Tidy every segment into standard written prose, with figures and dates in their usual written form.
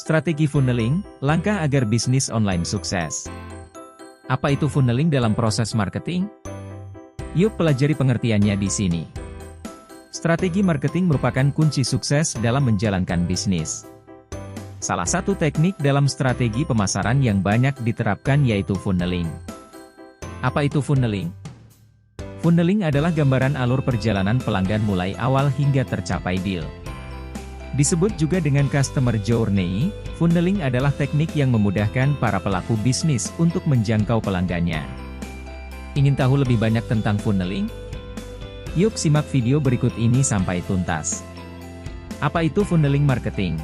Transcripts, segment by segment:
Strategi funneling, langkah agar bisnis online sukses. Apa itu funneling dalam proses marketing? Yuk pelajari pengertiannya di sini. Strategi marketing merupakan kunci sukses dalam menjalankan bisnis. Salah satu teknik dalam strategi pemasaran yang banyak diterapkan yaitu funneling. Apa itu funneling? Funneling adalah gambaran alur perjalanan pelanggan mulai awal hingga tercapai deal. Disebut juga dengan customer journey, funneling adalah teknik yang memudahkan para pelaku bisnis untuk menjangkau pelanggannya. Ingin tahu lebih banyak tentang funneling? Yuk simak video berikut ini sampai tuntas. Apa itu funneling marketing?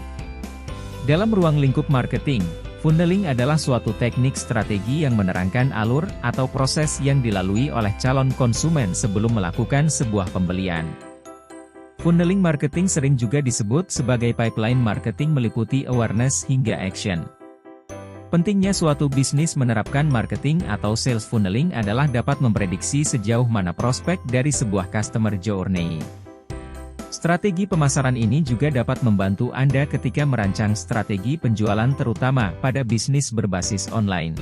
Dalam ruang lingkup marketing, funneling adalah suatu teknik strategi yang menerangkan alur atau proses yang dilalui oleh calon konsumen sebelum melakukan sebuah pembelian. Funneling marketing sering juga disebut sebagai pipeline marketing, meliputi awareness hingga action. Pentingnya suatu bisnis menerapkan marketing atau sales funneling adalah dapat memprediksi sejauh mana prospek dari sebuah customer journey. Strategi pemasaran ini juga dapat membantu Anda ketika merancang strategi penjualan terutama pada bisnis berbasis online.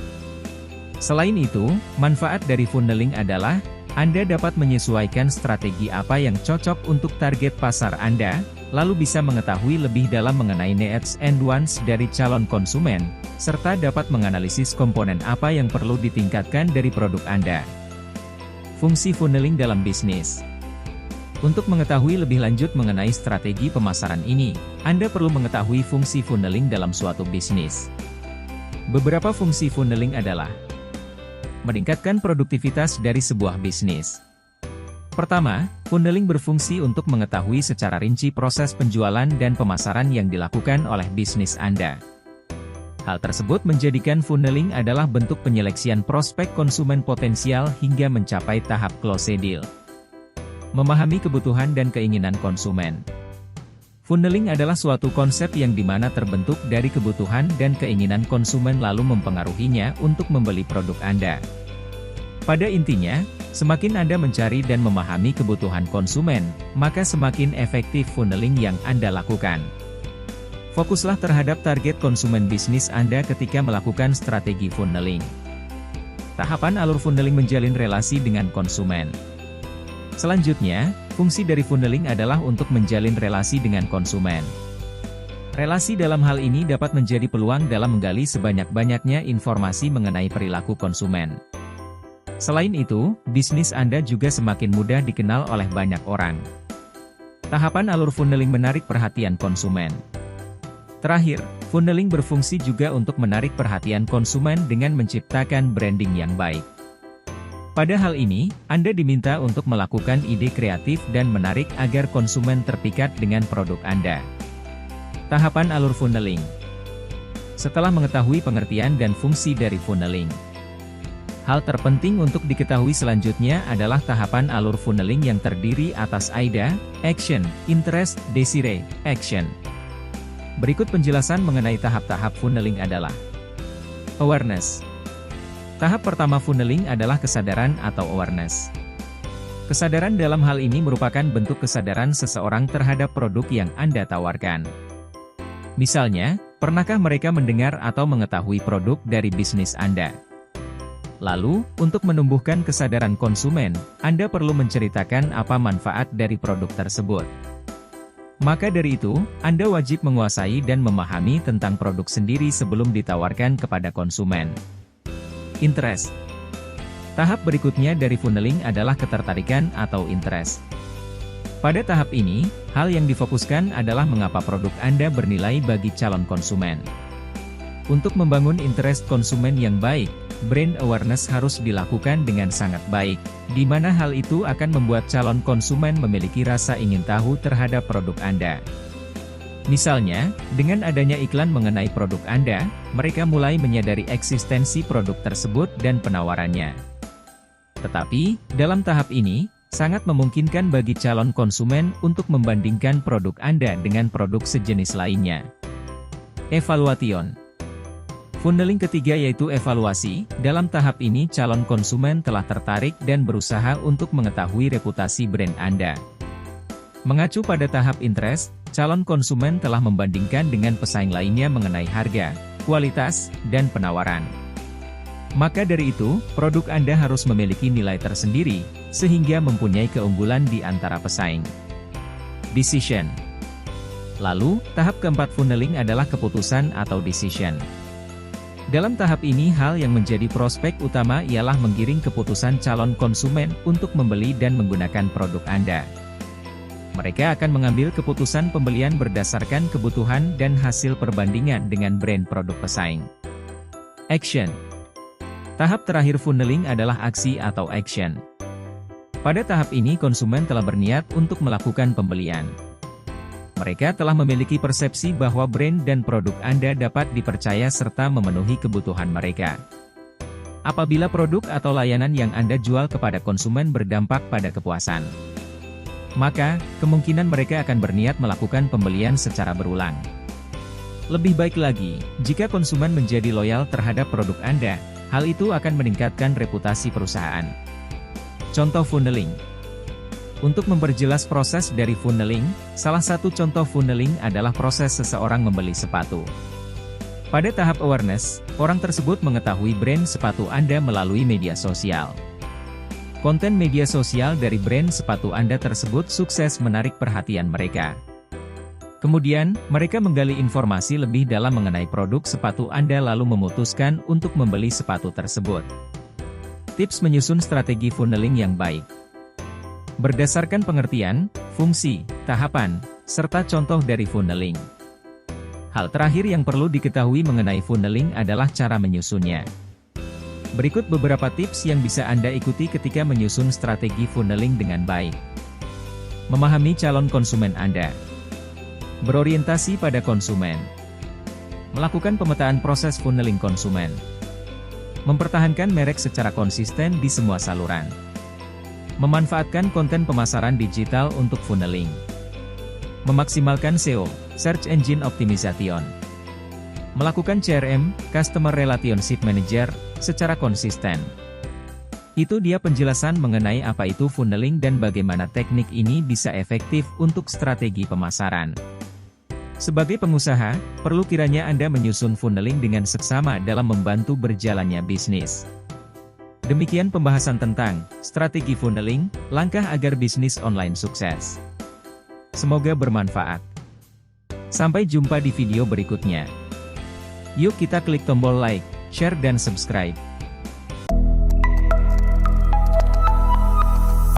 Selain itu, manfaat dari funneling adalah Anda dapat menyesuaikan strategi apa yang cocok untuk target pasar Anda, lalu bisa mengetahui lebih dalam mengenai needs and wants dari calon konsumen, serta dapat menganalisis komponen apa yang perlu ditingkatkan dari produk Anda. Fungsi funneling dalam bisnis. Untuk mengetahui lebih lanjut mengenai strategi pemasaran ini, Anda perlu mengetahui fungsi funneling dalam suatu bisnis. Beberapa fungsi funneling adalah meningkatkan produktivitas dari sebuah bisnis. Pertama, funneling berfungsi untuk mengetahui secara rinci proses penjualan dan pemasaran yang dilakukan oleh bisnis Anda. Hal tersebut menjadikan funneling adalah bentuk penyeleksian prospek konsumen potensial hingga mencapai tahap close deal. Memahami kebutuhan dan keinginan konsumen. Funneling adalah suatu konsep yang dimana terbentuk dari kebutuhan dan keinginan konsumen lalu mempengaruhinya untuk membeli produk Anda. Pada intinya, semakin Anda mencari dan memahami kebutuhan konsumen, maka semakin efektif funneling yang Anda lakukan. Fokuslah terhadap target konsumen bisnis Anda ketika melakukan strategi funneling. Tahapan alur funneling menjalin relasi dengan konsumen. Selanjutnya, fungsi dari funneling adalah untuk menjalin relasi dengan konsumen. Relasi dalam hal ini dapat menjadi peluang dalam menggali sebanyak-banyaknya informasi mengenai perilaku konsumen. Selain itu, bisnis Anda juga semakin mudah dikenal oleh banyak orang. Tahapan alur funneling menarik perhatian konsumen. Terakhir, funneling berfungsi juga untuk menarik perhatian konsumen dengan menciptakan branding yang baik. Pada hal ini, Anda diminta untuk melakukan ide kreatif dan menarik agar konsumen terpikat dengan produk Anda. Tahapan alur funneling. Setelah mengetahui pengertian dan fungsi dari funneling, hal terpenting untuk diketahui selanjutnya adalah tahapan alur funneling yang terdiri atas AIDA, Action, Interest, Desire, Action. Berikut penjelasan mengenai tahap-tahap funneling adalah Awareness. Tahap pertama funneling adalah kesadaran atau awareness. Kesadaran dalam hal ini merupakan bentuk kesadaran seseorang terhadap produk yang Anda tawarkan. Misalnya, pernahkah mereka mendengar atau mengetahui produk dari bisnis Anda? Lalu, untuk menumbuhkan kesadaran konsumen, Anda perlu menceritakan apa manfaat dari produk tersebut. Maka dari itu, Anda wajib menguasai dan memahami tentang produk sendiri sebelum ditawarkan kepada konsumen. Interest. Tahap berikutnya dari funneling adalah ketertarikan atau interest. Pada tahap ini, hal yang difokuskan adalah mengapa produk Anda bernilai bagi calon konsumen. Untuk membangun interest konsumen yang baik, brand awareness harus dilakukan dengan sangat baik, di mana hal itu akan membuat calon konsumen memiliki rasa ingin tahu terhadap produk Anda. Misalnya, dengan adanya iklan mengenai produk Anda, mereka mulai menyadari eksistensi produk tersebut dan penawarannya. Tetapi, dalam tahap ini, sangat memungkinkan bagi calon konsumen untuk membandingkan produk Anda dengan produk sejenis lainnya. Evaluation. Funneling ketiga yaitu evaluasi. Dalam tahap ini calon konsumen telah tertarik dan berusaha untuk mengetahui reputasi brand Anda. Mengacu pada tahap interest, calon konsumen telah membandingkan dengan pesaing lainnya mengenai harga, kualitas, dan penawaran. Maka dari itu, produk Anda harus memiliki nilai tersendiri, sehingga mempunyai keunggulan di antara pesaing. Decision. Lalu, tahap keempat funneling adalah keputusan atau decision. Dalam tahap ini hal yang menjadi prospek utama ialah menggiring keputusan calon konsumen untuk membeli dan menggunakan produk Anda. Mereka akan mengambil keputusan pembelian berdasarkan kebutuhan dan hasil perbandingan dengan brand produk pesaing. Action. Tahap terakhir funneling adalah aksi atau action. Pada tahap ini konsumen telah berniat untuk melakukan pembelian. Mereka telah memiliki persepsi bahwa brand dan produk Anda dapat dipercaya serta memenuhi kebutuhan mereka. Apabila produk atau layanan yang Anda jual kepada konsumen berdampak pada kepuasan, maka, kemungkinan mereka akan berniat melakukan pembelian secara berulang. Lebih baik lagi, jika konsumen menjadi loyal terhadap produk Anda, hal itu akan meningkatkan reputasi perusahaan. Contoh funneling. Untuk memperjelas proses dari funneling, salah satu contoh funneling adalah proses seseorang membeli sepatu. Pada tahap awareness, orang tersebut mengetahui brand sepatu Anda melalui media sosial. Konten media sosial dari brand sepatu Anda tersebut sukses menarik perhatian mereka. Kemudian, mereka menggali informasi lebih dalam mengenai produk sepatu Anda lalu memutuskan untuk membeli sepatu tersebut. Tips menyusun strategi funneling yang baik. Berdasarkan pengertian, fungsi, tahapan, serta contoh dari funneling. Hal terakhir yang perlu diketahui mengenai funneling adalah cara menyusunnya. Berikut beberapa tips yang bisa Anda ikuti ketika menyusun strategi funneling dengan baik. Memahami calon konsumen Anda. Berorientasi pada konsumen. Melakukan pemetaan proses funneling konsumen. Mempertahankan merek secara konsisten di semua saluran. Memanfaatkan konten pemasaran digital untuk funneling. Memaksimalkan SEO, Search Engine Optimization. Melakukan CRM, Customer Relationship Manager, secara konsisten. Itu dia penjelasan mengenai apa itu funneling dan bagaimana teknik ini bisa efektif untuk strategi pemasaran. Sebagai pengusaha, perlu kiranya Anda menyusun funneling dengan seksama dalam membantu berjalannya bisnis. Demikian pembahasan tentang strategi funneling, langkah agar bisnis online sukses. Semoga bermanfaat. Sampai jumpa di video berikutnya. Yuk kita klik tombol like, share dan subscribe.